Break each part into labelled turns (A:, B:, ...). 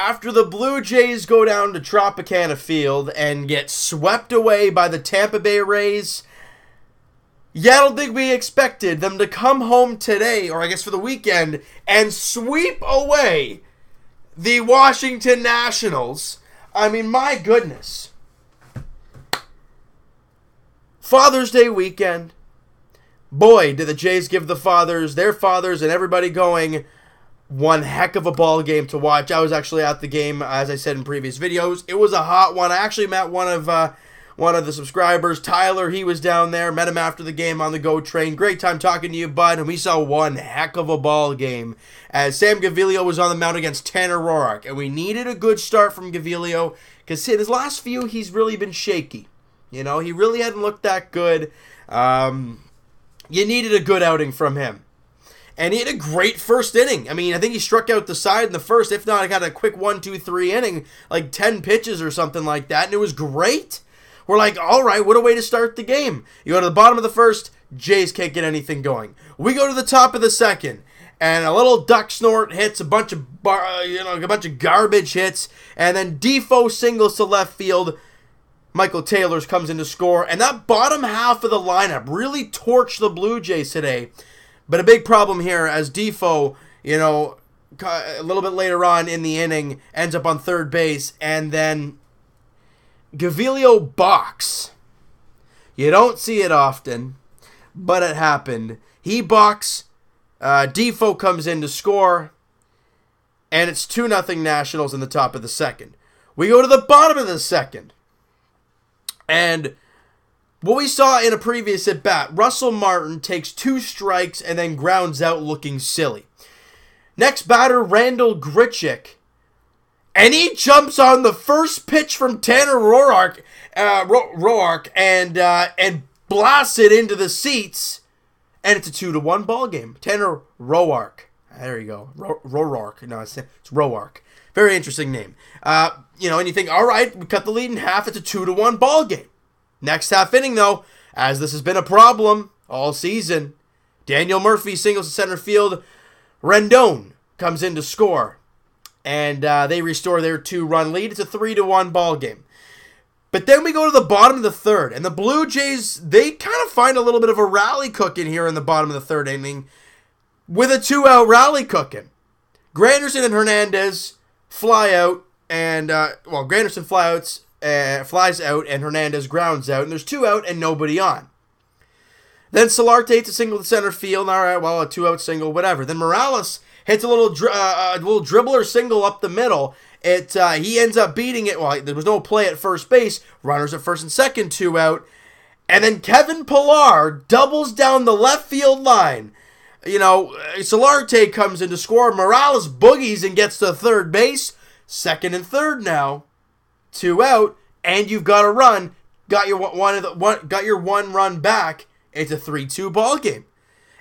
A: after the Blue Jays go down to Tropicana Field and get swept away by the Tampa Bay Rays, yeah, I don't think we expected them to come home today, or I guess for the weekend, and sweep away the Washington Nationals. I mean, my goodness. Father's Day weekend. Boy, did the Jays give the fathers, their fathers, and everybody going one heck of a ball game to watch. I was actually at the game, as I said in previous videos. It was a hot one. I actually met one of the subscribers, Tyler. He was down there. Met him after the game on the GO train. Great time talking to you, bud. And we saw one heck of a ball game as Sam Gaviglio was on the mound against Tanner Roark. And we needed a good start from Gaviglio because in his last few, he's really been shaky. You know, he really hadn't looked that good. You needed a good outing from him. And he had a great first inning. I mean, I think he struck out the side in the first. If not, I got a quick 1-2-3 inning, like 10 pitches or something like that. And it was great. We're like, all right, what a way to start the game. You go to the bottom of the first, Jays can't get anything going. We go to the top of the second, and a little duck snort hits, a bunch of garbage hits, and then Defoe singles to left field. Michael Taylors comes in to score, and that bottom half of the lineup really torched the Blue Jays today. But a big problem here as Defoe, a little bit later on in the inning, ends up on third base, and then Gaviglio balks. You don't see it often, but it happened. He balks. Defoe comes in to score, and it's 2-0 Nationals in the top of the second. We go to the bottom of the second. And what we saw in a previous at-bat, Russell Martin takes 2 strikes and then grounds out looking silly. Next batter, Randall Grichuk. And he jumps on the first pitch from Tanner Roark and blasts it into the seats. And it's a 2-1 ball game. Tanner Roark. There you go. Roark. No, it's Roark. Very interesting name. And you think, all right, we cut the lead in half. It's a 2-1 ball game. Next half inning, though, as this has been a problem all season, Daniel Murphy singles to center field. Rendon comes in to score. And they restore their 2-run lead. It's a 3-1 ball game. But then we go to the bottom of the third. And the Blue Jays, they kind of find a little bit of a rally cooking here in the bottom of the third inning with a 2-out rally cooking. Granderson and Hernandez fly out. And, Granderson flies out and Hernandez grounds out. And there's 2 out and nobody on. Then Solarte hits a single to center field. All right, well, a 2-out single, whatever. Then Morales hits a little dribbler single up the middle. He ends up beating it. Well, there was no play at first base. Runners at first and second, 2 out. And then Kevin Pillar doubles down the left field line. Solarte comes in to score. Morales boogies and gets to third base. Second and third now. 2 out. And you've got a run. Got your one run back. It's a 3-2 ball game.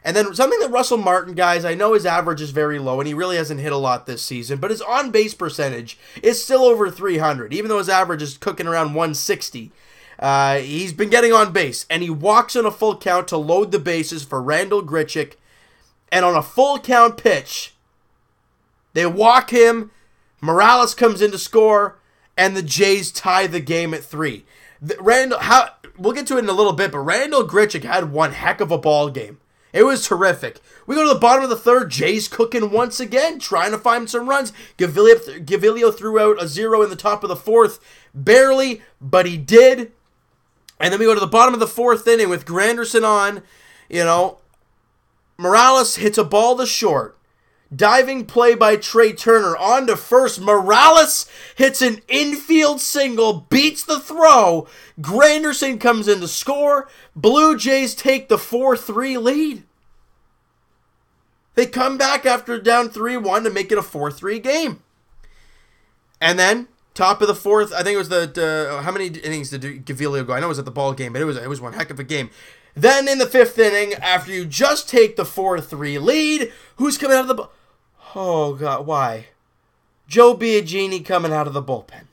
A: And then something that Russell Martin, guys, I know his average is very low, and he really hasn't hit a lot this season, but his on-base percentage is still over 300, even though his average is cooking around 160. He's been getting on base, and he walks on a full count to load the bases for Randall Grichuk, and on a full count pitch, they walk him, Morales comes in to score, and the Jays tie the game at 3. We'll get to it in a little bit, but Randall Grichuk had one heck of a ball game. It was terrific. We go to the bottom of the third. Jays cooking once again, trying to find some runs. Gaviglio threw out a 0 in the top of the fourth. Barely, but he did. And then we go to the bottom of the fourth inning with Granderson on. Morales hits a ball to short. Diving play by Trey Turner on to first. Morales hits an infield single, beats the throw. Granderson comes in to score. Blue Jays take the 4-3 lead. They come back after down 3-1 to make it a 4-3 game. And then, top of the fourth, I think it was how many innings did Gaviglio go? I know it was at the ball game, but it was one heck of a game. Then in the fifth inning, after you just take the 4-3 lead, who's coming out of the... Oh, God, why? Joe Biagini coming out of the bullpen.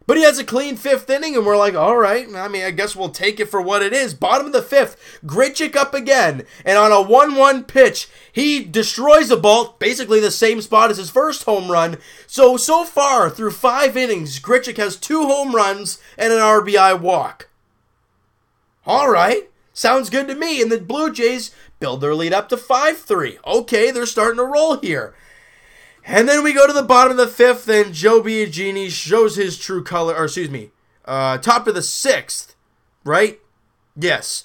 A: But he has a clean 5th inning, and we're like, all right, I mean, I guess we'll take it for what it is. Bottom of the 5th, Grichuk up again, and on a 1-1 pitch, he destroys a ball, basically the same spot as his first home run. So far, through 5 innings, Grichuk has 2 home runs and an RBI walk. All right, sounds good to me, and the Blue Jays build their lead up to 5-3. Okay, they're starting to roll here. And then we go to the bottom of the 5th, and Joe Biagini shows his true color, or excuse me, top of the 6th, right? Yes,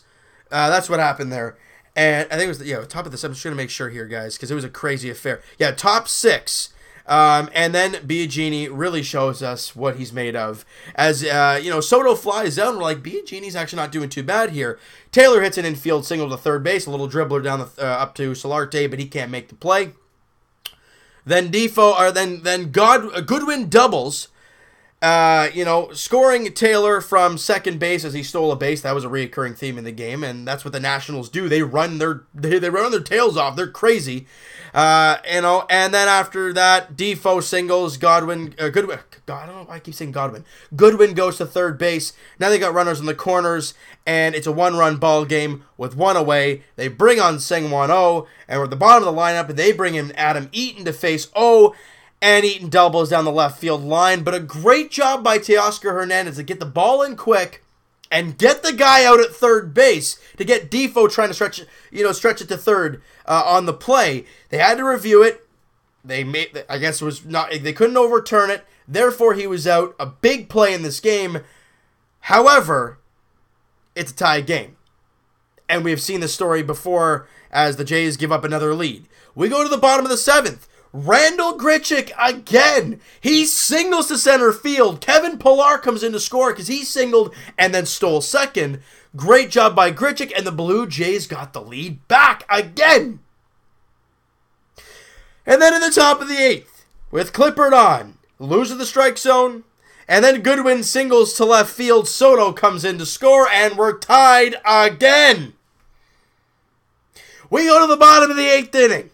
A: that's what happened there. And I think it was, top of the 7th. I'm just going to make sure here, guys, because it was a crazy affair. Yeah, top 6. And then Biagini really shows us what he's made of. As, Soto flies out, and we're like, Biagini's actually not doing too bad here. Taylor hits an infield single to third base, a little dribbler down up to Solarte, but he can't make the play. Then Goodwin doubles, scoring Taylor from second base as he stole a base. That was a reoccurring theme in the game, and that's what the Nationals do. They run their tails off. They're crazy, And then after that, Defoe singles. Goodwin. I don't know why I keep saying Godwin. Goodwin goes to third base. Now they got runners in the corners, and it's a 1-run ball game with 1 away. They bring on Seng-Won-Oh, and we're at the bottom of the lineup, and they bring in Adam Eaton to face O, and Eaton doubles down the left field line. But a great job by Teoscar Hernandez to get the ball in quick and get the guy out at third base to get Defoe trying to stretch it to third on the play. They had to review it. They couldn't overturn it. Therefore, he was out. A big play in this game. However, it's a tie game. And we have seen this story before as the Jays give up another lead. We go to the bottom of the 7th. Randall Grichuk again. He singles to center field. Kevin Pillar comes in to score because he singled and then stole second. Great job by Grichuk, and the Blue Jays got the lead back again. And then in the top of the 8th, with Clippard on, loses the strike zone, and then Goodwin singles to left field. Soto comes in to score, and we're tied again. We go to the bottom of the 8th inning.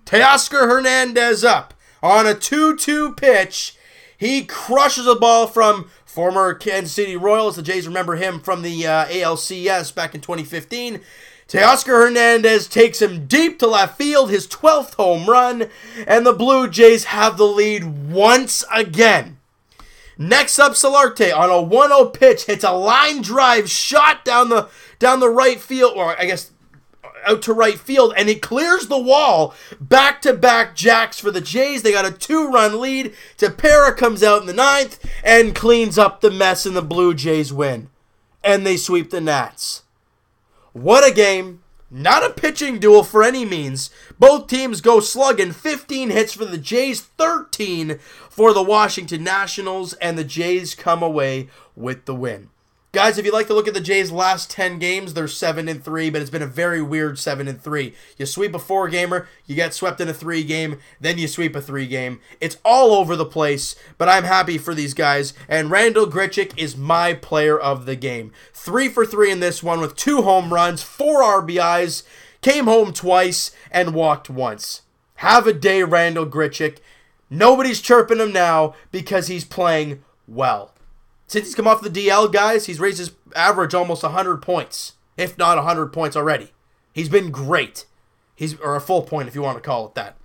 A: Teoscar Hernandez up on a 2-2 pitch. He crushes a ball from former Kansas City Royals. The Jays remember him from the ALCS back in 2015. Teoscar Hernandez takes him deep to left field, his 12th home run, and the Blue Jays have the lead once again. Next up, Solarte on a 1-0 pitch hits a line drive shot down the right field, or I guess out to right field, and it clears the wall. Back-to-back jacks for the Jays. They got a 2-run lead. Tepera comes out in the 9th and cleans up the mess, and the Blue Jays win. And they sweep the Nats. What a game. Not a pitching duel for any means. Both teams go slugging. 15 hits for the Jays, 13 for the Washington Nationals, and the Jays come away with the win. Guys, if you'd like to look at the Jays' last 10 games, they're 7-3, but it's been a very weird 7-3. You sweep a 4-gamer, you get swept in a 3-game, then you sweep a 3-game. It's all over the place, but I'm happy for these guys, and Randall Grichuk is my player of the game. 3 for 3 in this one with 2 home runs, 4 RBIs, came home twice, and walked once. Have a day, Randall Grichuk. Nobody's chirping him now because he's playing well. Since he's come off the DL, guys, he's raised his average almost 100 points, if not 100 points already. He's been great. Or a full point if you want to call it that.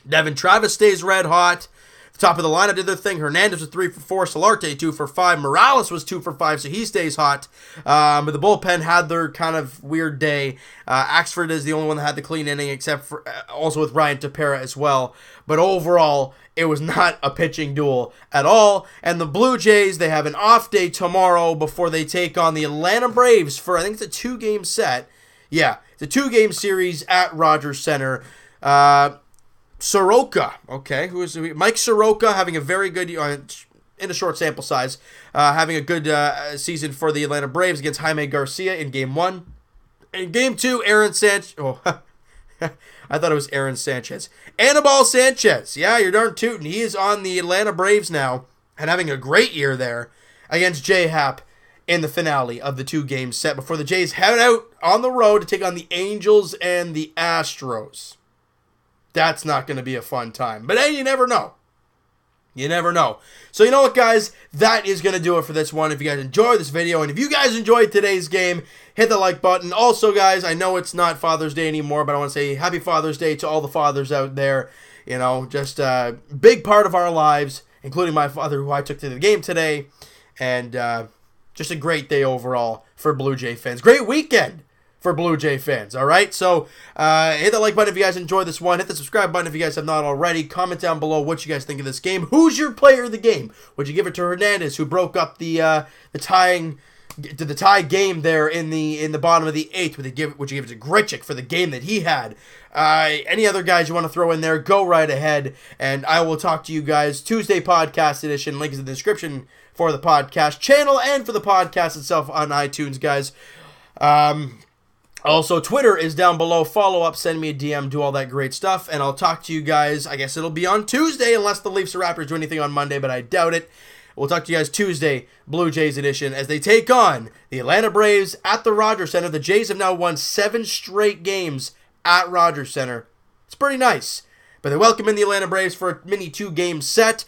A: Devin Travis stays red hot. The top of the lineup did their thing. Hernandez was 3 for 4. Solarte 2 for 5. Morales was 2 for 5, so he stays hot. But the bullpen had their kind of weird day. Axford is the only one that had the clean inning, except for also with Ryan Tepera as well. But overall, it was not a pitching duel at all. And the Blue Jays, they have an off day tomorrow before they take on the Atlanta Braves for, I think it's a 2-game set. Yeah, it's a 2-game series at Rogers Center. Soroka, okay, Mike Soroka having a very good, in a short sample size, having a good season for the Atlanta Braves against Jaime Garcia in Game 1. In Game 2, Aaron Sanchez, I thought it was Aaron Sanchez. Anibal Sanchez, yeah, you're darn tootin'. He is on the Atlanta Braves now and having a great year there against J-Happ in the finale of the 2-game set before the Jays head out on the road to take on the Angels and the Astros. That's not going to be a fun time. But hey, you never know. You never know. So you know what, guys? That is going to do it for this one. If you guys enjoyed this video, and if you guys enjoyed today's game, hit the like button. Also, guys, I know it's not Father's Day anymore, but I want to say Happy Father's Day to all the fathers out there. You know, just a big part of our lives, including my father, who I took to the game today. And just a great day overall for Blue Jay fans. Great weekend for Blue Jay fans, all right? So hit the like button if you guys enjoyed this one. Hit the subscribe button if you guys have not already. Comment down below what you guys think of this game. Who's your player of the game? Would you give it to Hernandez, who broke up the tie game there in the bottom of the 8th? Would you give it to Grichuk for the game that he had? Any other guys you want to throw in there, go right ahead. And I will talk to you guys Tuesday podcast edition. Link is in the description for the podcast channel and for the podcast itself on iTunes, guys. Also, Twitter is down below. Follow up, send me a DM, do all that great stuff. And I'll talk to you guys, I guess it'll be on Tuesday, unless the Leafs or Raptors do anything on Monday, but I doubt it. We'll talk to you guys Tuesday, Blue Jays edition, as they take on the Atlanta Braves at the Rogers Center. The Jays have now won 7 straight games at Rogers Center. It's pretty nice. But they welcome in the Atlanta Braves for a mini 2-game set.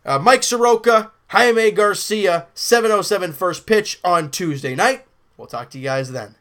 A: Mike Soroka, Jaime Garcia, 7:07 first pitch on Tuesday night. We'll talk to you guys then.